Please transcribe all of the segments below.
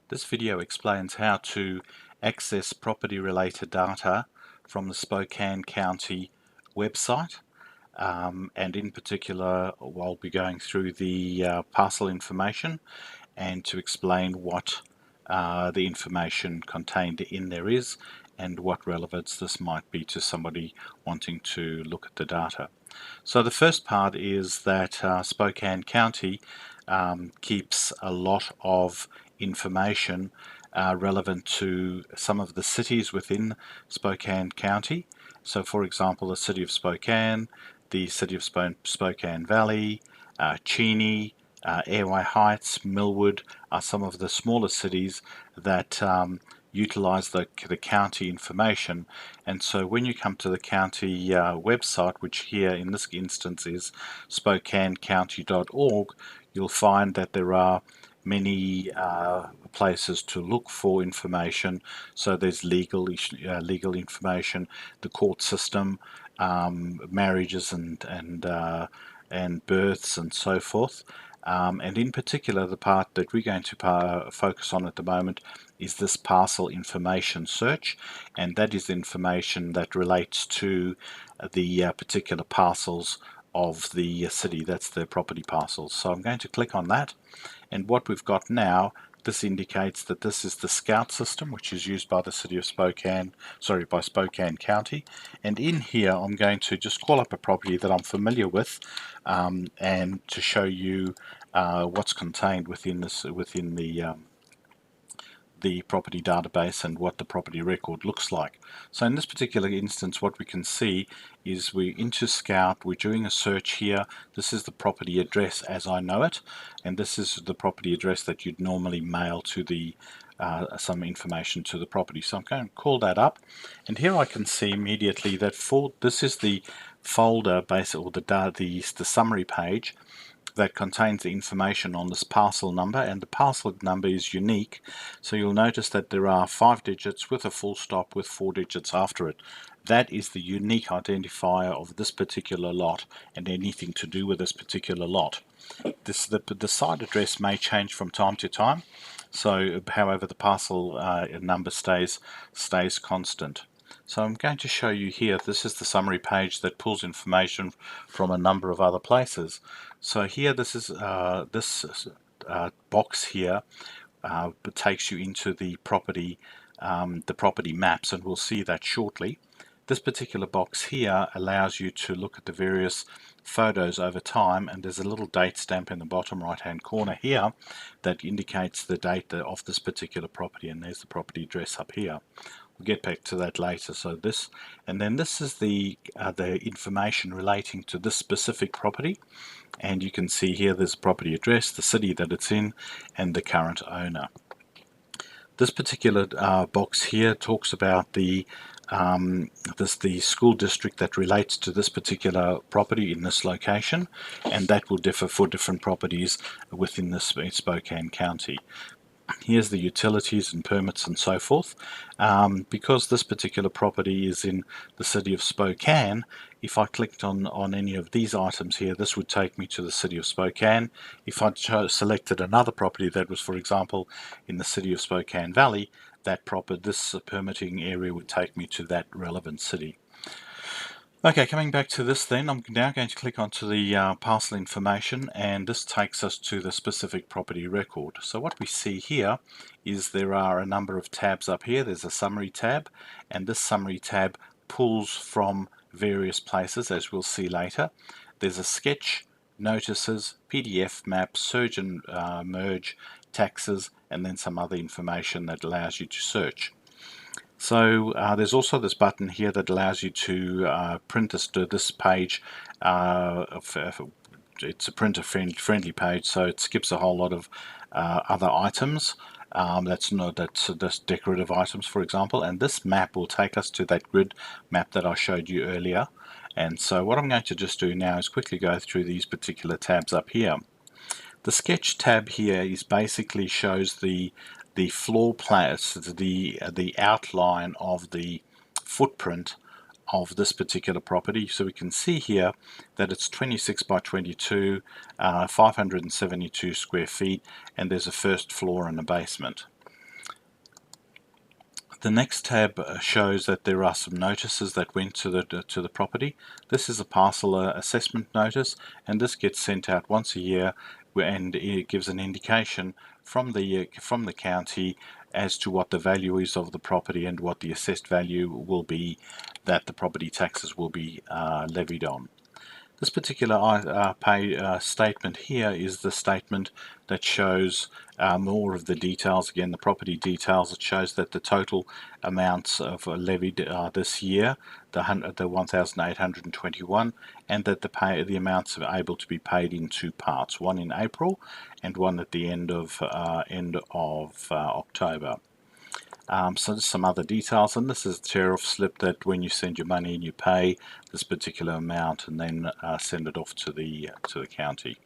This video explains how to access property related data from the Spokane County website, and in particular I'll be going through the parcel information and to explain what the information contained in there is and what relevance this might be to somebody wanting to look at the data. So the first part is that Spokane County keeps a lot of information relevant to some of the cities within Spokane County. So for example, the city of Spokane, the city of Spokane Valley, Cheney, Airway Heights, Millwood are some of the smaller cities that utilize the county information. And so when you come to the county website, which here in this instance is SpokaneCounty.org, you'll find that there are many places to look for information. So there's legal information, the court system, marriages and births and so forth. And in particular, the part that we're going to focus on at the moment is this parcel information search, and that is information that relates to the particular parcels of the city. That's the property parcels. So I'm going to click on that, and what we've got now, this indicates that this is the SCOUT system, which is used by the city of Spokane, by Spokane County. And in here, I'm going to just call up a property that I'm familiar with, and to show you what's contained within the property database and what the property record looks like. So in this particular instance, what we can see is we're into SCOUT, we're doing a search here. This is the property address as I know it, and this is the property address that you'd normally mail to the some information to the property. So I'm going to call that up, and here I can see immediately that this is the folder basically, or the summary page that contains the information on this parcel number, and the parcel number is unique. So you'll notice that there are 5 digits with a full stop with 4 digits after it. That is the unique identifier of this particular lot and anything to do with this particular lot. The site address may change from time to time, so however the parcel number stays constant. So I'm going to show you here, this is the summary page that pulls information from a number of other places. So here, this is this box here takes you into the property maps, and we'll see that shortly. This particular box here allows you to look at the various photos over time, and there's a little date stamp in the bottom right hand corner here that indicates the date of this particular property, and there's the property address up here. We'll get back to that later. So this, and then this is the information relating to this specific property, and you can see here there's property address, the city that it's in, and the current owner. This particular box here talks about the school district that relates to this particular property in this location, and that will differ for different properties within this Spokane County. Here's the utilities and permits and so forth. Because this particular property is in the city of Spokane, if I clicked on any of these items here, this would take me to the city of Spokane. If I selected another property that was, for example, in the city of Spokane Valley, this permitting area would take me to that relevant city. Okay, coming back to this then, I'm now going to click onto the parcel information, and this takes us to the specific property record. So what we see here is there are a number of tabs up here. There's a summary tab, and this summary tab pulls from various places, as we'll see later. There's a sketch, notices, PDF map, search and merge, taxes, and then some other information that allows you to search. So there's also this button here that allows you to print this page. It's a printer-friendly page, so it skips a whole lot of other items. That's decorative items, for example. And this map will take us to that grid map that I showed you earlier. And so what I'm going to just do now is quickly go through these particular tabs up here. The sketch tab here is basically shows the floor plans, the outline of the footprint of this particular property. So we can see here that it's 26 by 22, 572 square feet, and there's a first floor and a basement. The next tab shows that there are some notices that went to the property. This is a parcel assessment notice, and this gets sent out once a year, and it gives an indication from the county as to what the value is of the property and what the assessed value will be that the property taxes will be levied on. This particular statement here is the statement that shows more of the details, again the property details. It shows that the total amounts of levied this year, the 1,821, and that the amounts are able to be paid in two parts, one in April and one at the end of October. So there's some other details, and this is the tariff slip that when you send your money and you pay this particular amount and then send it off to the county.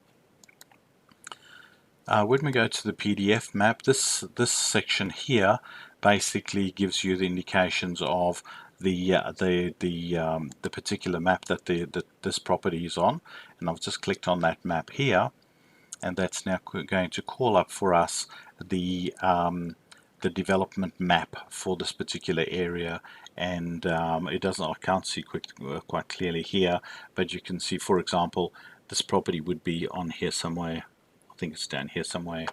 When we go to the PDF map, this section here basically gives you the indications of the particular map that this property is on, and I've just clicked on that map here, and that's now going to call up for us the development map for this particular area, and it doesn't, I can't see quite clearly here, but you can see, for example, this property would be on here somewhere. I think it's down here somewhere,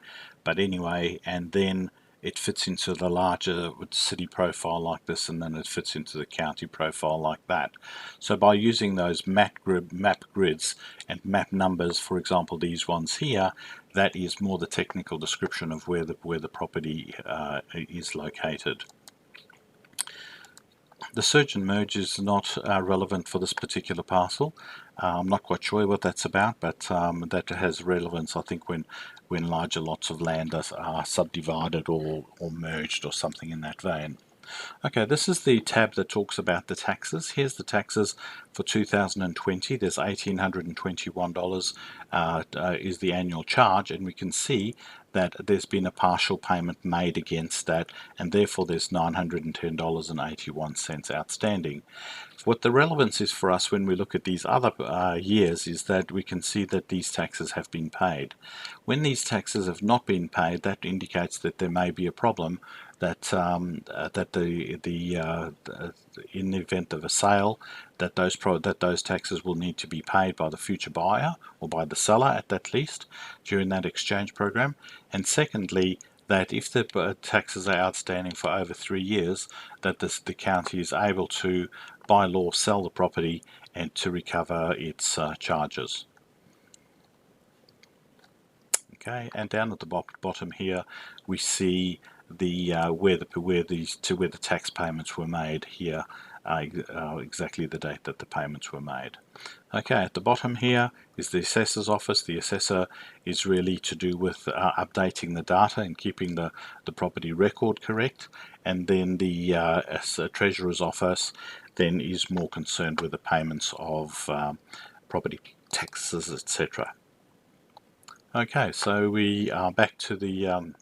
but anyway, and then it fits into the larger city profile like this, and then it fits into the county profile like that. So by using those map grids and map numbers, for example these ones here, that is more the technical description of where the property is located. The search and merge is not relevant for this particular parcel. I'm not quite sure what that's about, but that has relevance, I think, when larger lots of land are subdivided or merged or something in that vein. Okay, this is the tab that talks about the taxes. Here's the taxes for 2020. There's $1,821 is the annual charge, and we can see that there's been a partial payment made against that, and therefore there's $910.81 outstanding. What the relevance is for us when we look at these other years is that we can see that these taxes have been paid. When these taxes have not been paid, that indicates that there may be a problem, that in the event of a sale, that those taxes will need to be paid by the future buyer or by the seller at least during that exchange program. And secondly, that if the taxes are outstanding for over 3 years, that the county is able to, by law, sell the property and to recover its charges. Okay, and down at the bottom here, we see the where the tax payments were made here, exactly the date that the payments were made. Okay, at the bottom here is the assessor's office. The assessor is really to do with updating the data and keeping the property record correct, and then the treasurer's office then is more concerned with the payments of property taxes, etc. Okay, so we are back to the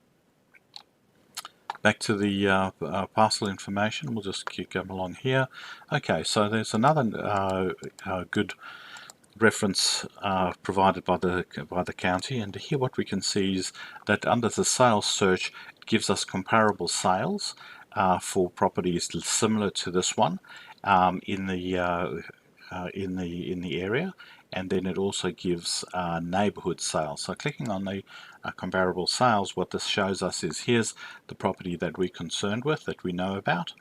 parcel information. We'll just keep going along here. Okay, so there's another good reference provided by the county, and here what we can see is that under the sales search, it gives us comparable sales for properties similar to this one in the area, and then it also gives neighborhood sales. So clicking on the comparable sales, what this shows us is here's the property that we're concerned with, that we know about,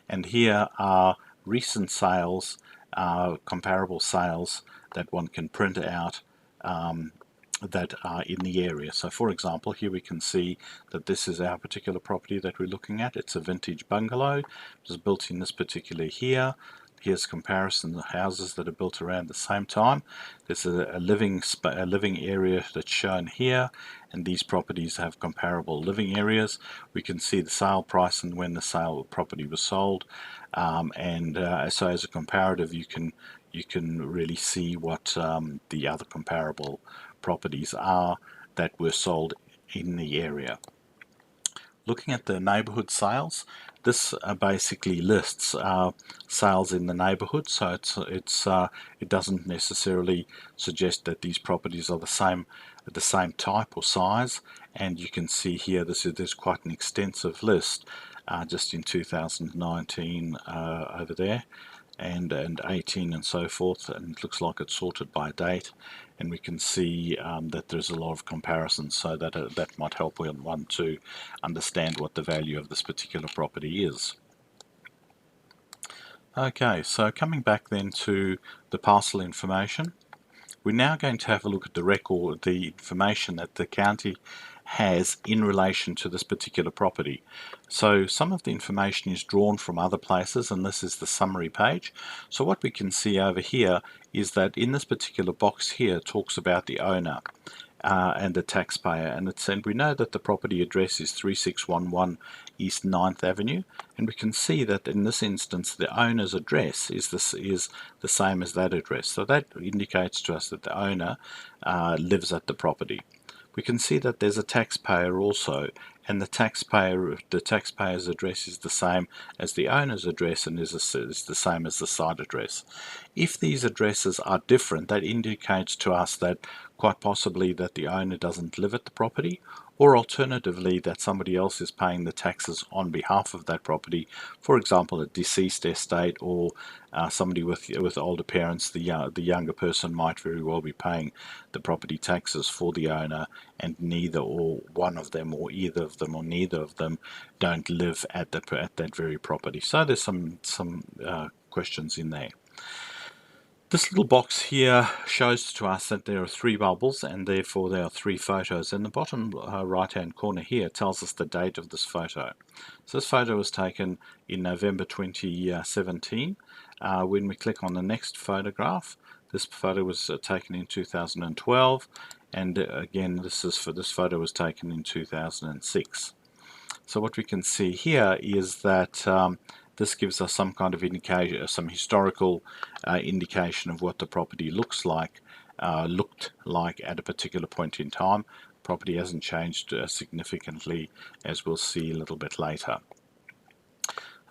and here are recent sales, comparable sales that one can print out that are in the area. So for example, here we can see that this is our particular property that we're looking at. It's a vintage bungalow. It was built in this particular year. Here's comparison of houses that are built around the same time. There's a living area that's shown here, and these properties have comparable living areas. We can see the sale price and when the sale property was sold, so as a comparative, you can really see what the other comparable properties are that were sold in the area. Looking at the neighborhood sales, this basically lists sales in the neighborhood, so it doesn't necessarily suggest that these properties are the same type or size. And you can see here there's quite an extensive list just in 2019 over there, and 18 and so forth, and it looks like it's sorted by date, and we can see that there's a lot of comparisons, so that that might help one to understand what the value of this particular property is. Okay, so coming back then to the parcel information, we're now going to have a look at the record, the information that the county has in relation to this particular property. So some of the information is drawn from other places, and this is the summary page. So what we can see over here is that in this particular box here, it talks about the owner and the taxpayer, and we know that the property address is 3611 East 9th Avenue, and we can see that in this instance the owner's address is the same as that address, so that indicates to us that the owner lives at the property. We can see that there's a taxpayer also, and the taxpayer's address is the same as the owner's address and is the same as the site address. If these addresses are different, that indicates to us that quite possibly that the owner doesn't live at the property, or alternatively that somebody else is paying the taxes on behalf of that property, for example a deceased estate, or somebody with older parents. The younger person might very well be paying the property taxes for the owner, and neither or one of them or either of them or neither of them don't live at that very property. So there's some questions in there. This little box here shows to us that there are 3 bubbles, and therefore there are 3 photos. In the bottom right hand corner here tells us the date of this photo. So this photo was taken in November 2017. When we click on the next photograph, this photo was taken in 2012, and again this photo was taken in 2006. So what we can see here is that this gives us some kind of indication, some historical indication of what the property looked like at a particular point in time. Property hasn't changed significantly, as we'll see a little bit later.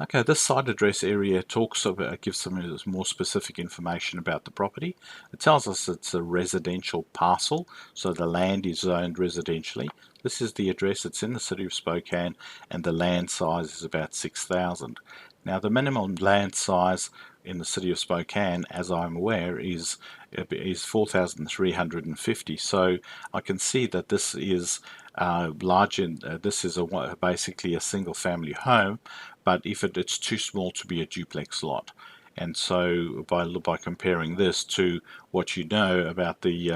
Okay, this site address area gives some more specific information about the property. It tells us it's a residential parcel, so the land is zoned residentially. This is the address. It's in the city of Spokane, and the land size is about 6,000. Now, the minimum land size in the city of Spokane, as I'm aware, is 4,350. So I can see that this is large. This is basically a single-family home, but it's too small to be a duplex lot. And so by comparing this to what you know about the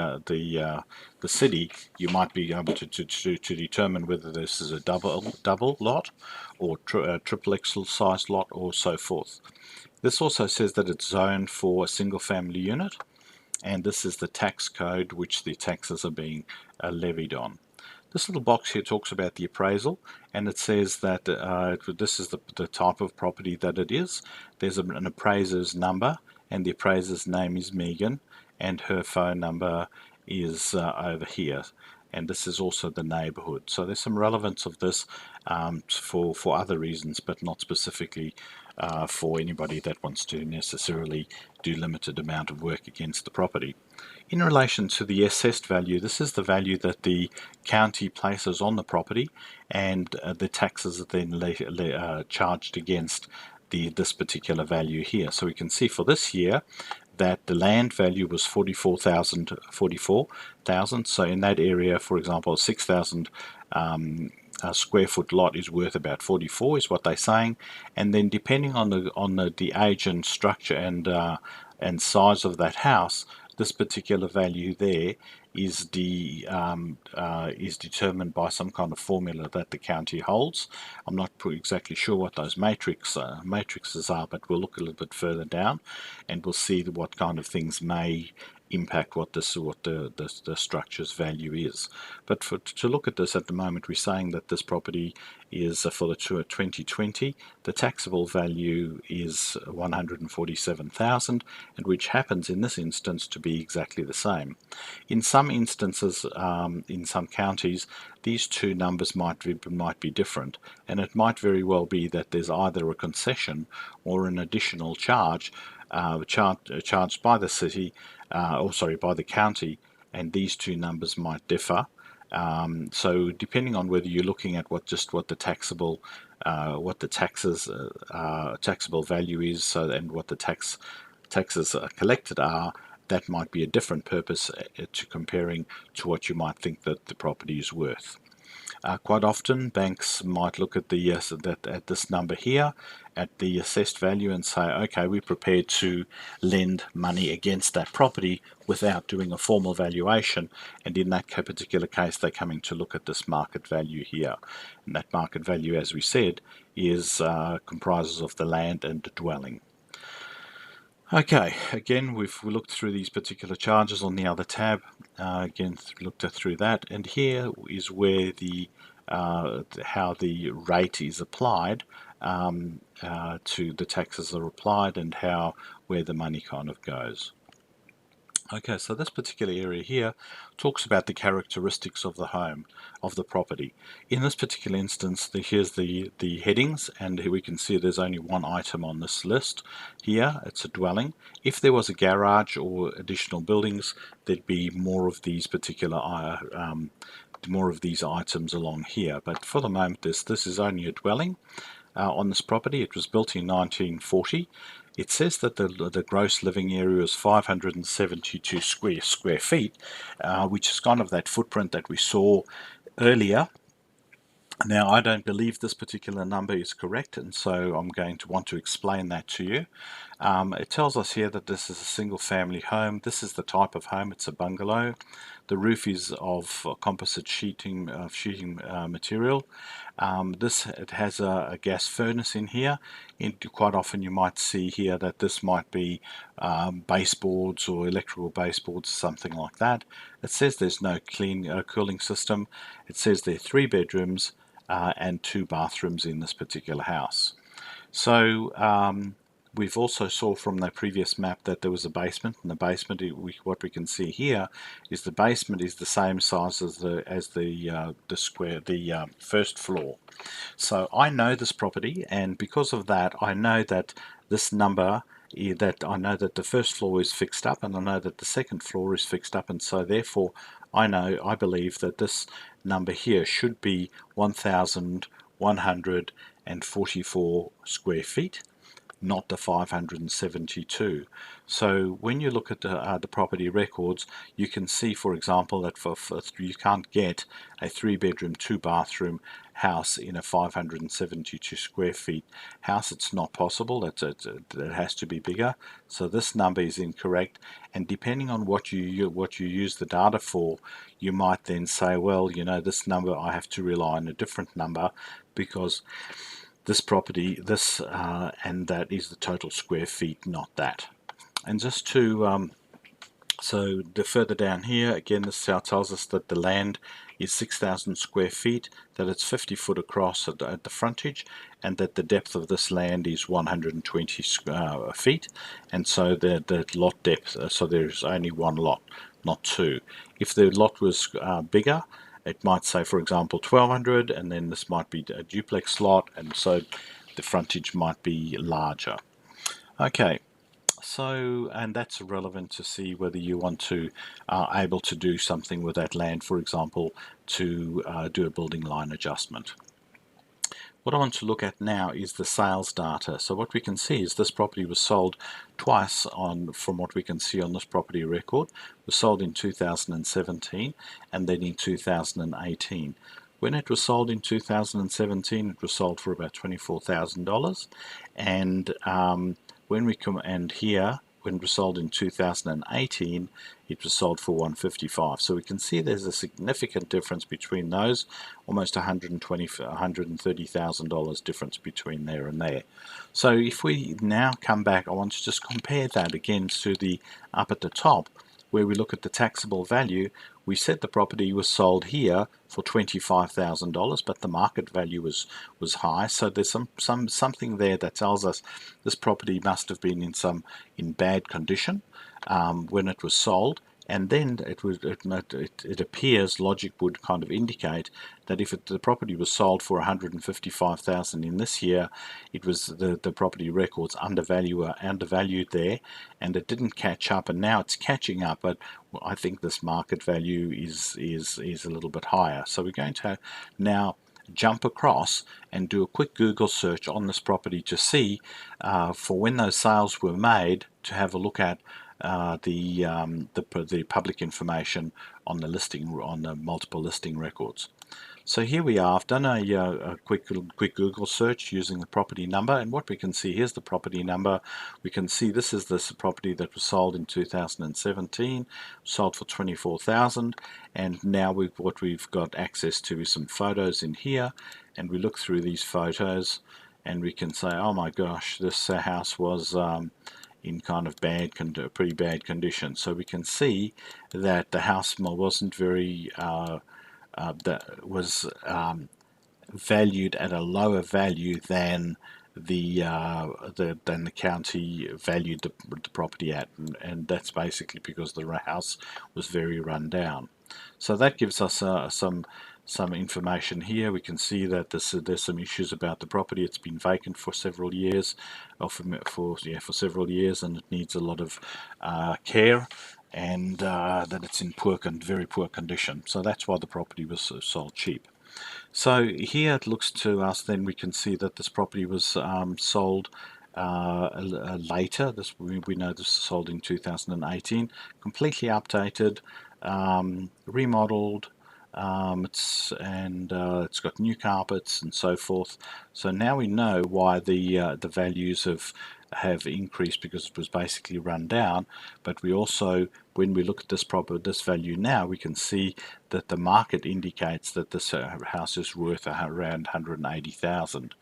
city, you might be able to determine whether this is a double lot or triplex size lot, or so forth. This also says that it's zoned for a single family unit, and this is the tax code which the taxes are being levied on. This little box here talks about the appraisal, and it says that this is the type of property that it is. There's an appraiser's number, and the appraiser's name is Megan, and her phone number is over here. And this is also the neighborhood. So there's some relevance of this for other reasons, but not specifically for anybody that wants to necessarily do limited amount of work against the property. In relation to the assessed value, this is the value that the county places on the property, and the taxes are then charged against this particular value here. So we can see for this year that the land value was 44,000. So in that area, for example, a 6,000 square foot lot is worth about 44, is what they're saying. And then depending on the age and structure and size of that house, this particular value there is determined by some kind of formula that the county holds. I'm not exactly sure what those matrices are, but we'll look a little bit further down, and we'll see what kind of things may impact what the structure's value is. But to look at this at the moment, we're saying that this property is for the 2020, the taxable value is 147,000, and which happens in this instance to be exactly the same. In some instances, in some counties, these two numbers might be different, and it might very well be that there's either a concession or an additional charge charged by the city, by the county, and these two numbers might differ. So depending on whether you're looking at what the taxable taxable value is, so and what the taxes collected are, that might be a different purpose to comparing to what you might think that the property is worth. Quite often, banks might look at at this number here, at the assessed value, and say, okay, we're prepared to lend money against that property without doing a formal valuation. And in that particular case, they're coming to look at this market value here. And that market value, as we said, is comprises of the land and the dwelling. Okay, again, we looked through these particular charges on the other tab. Again, looked through that, and here is where how the rate is applied to the taxes are applied, and where the money kind of goes. Okay, so this particular area here talks about the characteristics of the home, of the property. In this particular instance, here's the headings, and here we can see there's only one item on this list. Here, it's a dwelling. If there was a garage or additional buildings, there'd be more of these particular items along here. But for the moment, this is only a dwelling. On this property, it was built in 1940. It says that the gross living area is 572 square feet, which is kind of that footprint that we saw earlier. Now, I don't believe this particular number is correct, and so I'm going to want to explain that to you. It tells us here that this is a single family home. This is the type of home. It's a bungalow. The roof is of composite sheeting material. It has a gas furnace in here. Quite often you might see here that this might be baseboards or electrical baseboards, something like that. It says there's no cooling system. It says there are 3 bedrooms and 2 bathrooms in this particular house. So we've also saw from the previous map that there was a basement, and the basement, what we can see here is the basement is the same size as the first floor. So I know this property, and because of that, I know that this number, I know that the first floor is fixed up, and I know that the second floor is fixed up, and so therefore I believe that this number here should be 1,144 square feet, not the 572. So when you look at the property records, you can see, for example, that you can't get a 3-bedroom 2-bathroom house in a 572 square feet house. It's not possible. It has to be bigger. So this number is incorrect, and depending on what you use the data for, you might then say, well, this number, I have to rely on a different number, because this property, and that is the total square feet, not that. And just to so the further down here, again, this tells us that the land is 6,000 square feet, that it's 50 foot across at the frontage, and that the depth of this land is 120 feet, and so the lot depth, so there's only one lot, not two. If the lot was bigger, it might say, for example, 1200, and then this might be a duplex lot, and so the frontage might be larger. Okay, so, and that's relevant to see whether you want to able to do something with that land, for example, to do a building line adjustment. What I want to look at now is the sales data. So what we can see is this property was sold twice from what we can see on this property record. It was sold in 2017 and then in 2018. When it was sold in 2017, it was sold for about $24,000, and when it was sold in 2018, it was sold for $155. So we can see there's a significant difference between those, almost $130,000 difference between there and there. So if we now come back, I want to just compare that again to the up at the top, where we look at the taxable value. We said the property was sold here for $25,000, but the market value was high. So there's something there that tells us this property must have been in bad condition when it was sold, and then it appears, logic would kind of indicate that if the property was sold for 155,000 in this year, it was the property records undervalued there, and it didn't catch up, and now it's catching up. But I think this market value is a little bit higher. So we're going to now jump across and do a quick Google search on this property to see for when those sales were made, to have a look at the public information on the listing, on the multiple listing records. So here we are. I've done a quick Google search using the property number, and what we can see, here's the property number. We can see this is this property that was sold in 2017, sold for 24,000, and now what we've got access to is some photos in here, and we look through these photos and we can say, oh my gosh, this house was in kind of pretty bad condition. So we can see that the house wasn't very that was valued at a lower value than the county valued the property at, and that's basically because the house was very run down. So that gives us some information here. We can see that there's some issues about the property. It's been vacant for several years, for several years, and it needs a lot of care, and that it's in very poor condition. So that's why the property was sold cheap. So here it looks to us, then we can see that this property was sold later. We know this was sold in 2018, completely updated, remodeled. It's got new carpets and so forth. So now we know why the values have increased, because it was basically run down. But we also, when we look at this value now, we can see that the market indicates that this house is worth around 180,000.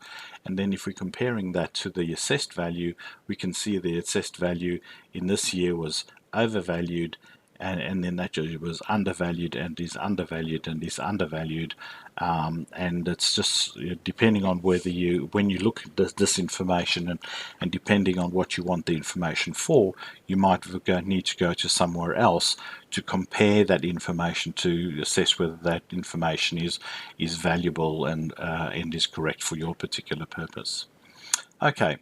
And then if we're comparing that to the assessed value, we can see the assessed value in this year was overvalued, and then that was undervalued and is undervalued and is undervalued, and it's just depending on when you look at this information, and depending on what you want the information for, you might need to go to somewhere else to compare that information to assess whether that information is valuable and is correct for your particular purpose. Okay.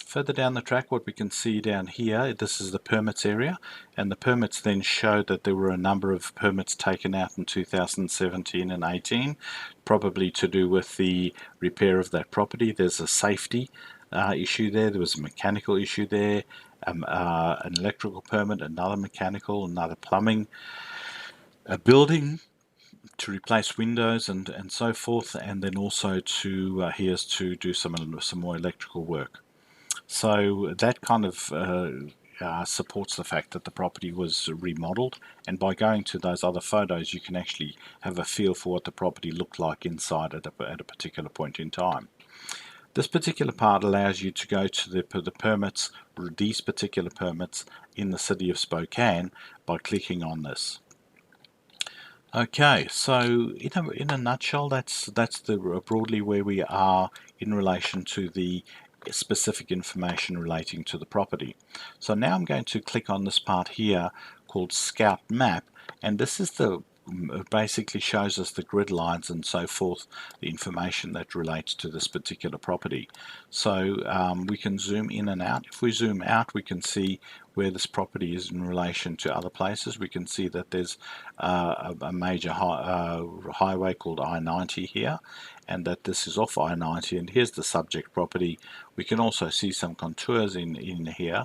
Further down the track, what we can see down here, this is the permits area, and the permits then show that there were a number of permits taken out in 2017 and 18, probably to do with the repair of that property. There's a safety issue there, there was a mechanical issue there, an electrical permit, another mechanical, another plumbing, a building to replace windows and so forth, and then also here's to do some more electrical work. So that kind of supports the fact that the property was remodeled, and by going to those other photos you can actually have a feel for what the property looked like inside at a particular point in time. This particular part allows you to go to the permits, these particular permits in the city of Spokane, by clicking on this. Okay, so in a nutshell, that's broadly where we are in relation to the specific information relating to the property. So now I'm going to click on this part here called Scout Map, and this is basically shows us the grid lines and so forth, the information that relates to this particular property. So we can zoom in and out. If we zoom out, we can see where this property is in relation to other places. We can see that there's a major highway called I-90 here, and that this is off I-90, and here's the subject property. We can also see some contours in here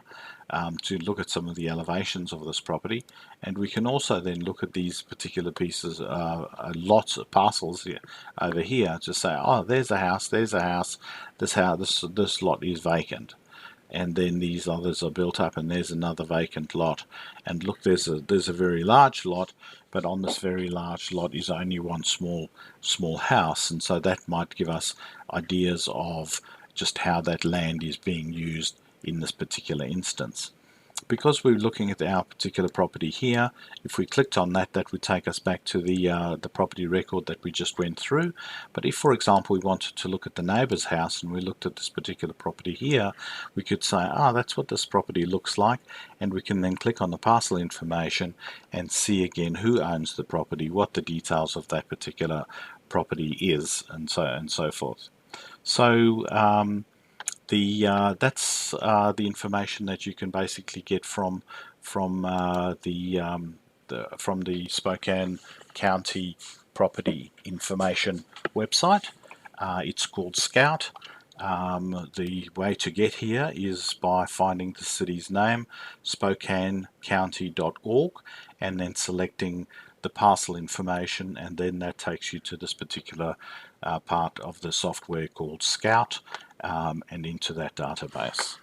to look at some of the elevations of this property, and we can also then look at these particular pieces, lots of parcels here, over here, to say, oh, there's a house, this lot is vacant, and then these others are built up, and there's another vacant lot, and look, there's a very large lot, but on this very large lot is only one small house, and so that might give us ideas of just how that land is being used in this particular instance. because we're looking at our particular property here, if we clicked on that, that would take us back to the property record that we just went through. But if, for example, we wanted to look at the neighbour's house and we looked at this particular property here, we could say, that's what this property looks like, and we can then click on the parcel information and see again who owns the property, what the details of that particular property is, and so forth. So that's the information that you can basically get from the Spokane County Property Information website. It's called SCOUT. The way to get here is by finding the city's name, SpokaneCounty.org, and then selecting the parcel information, and then that takes you to this particular part of the software called SCOUT, and into that database.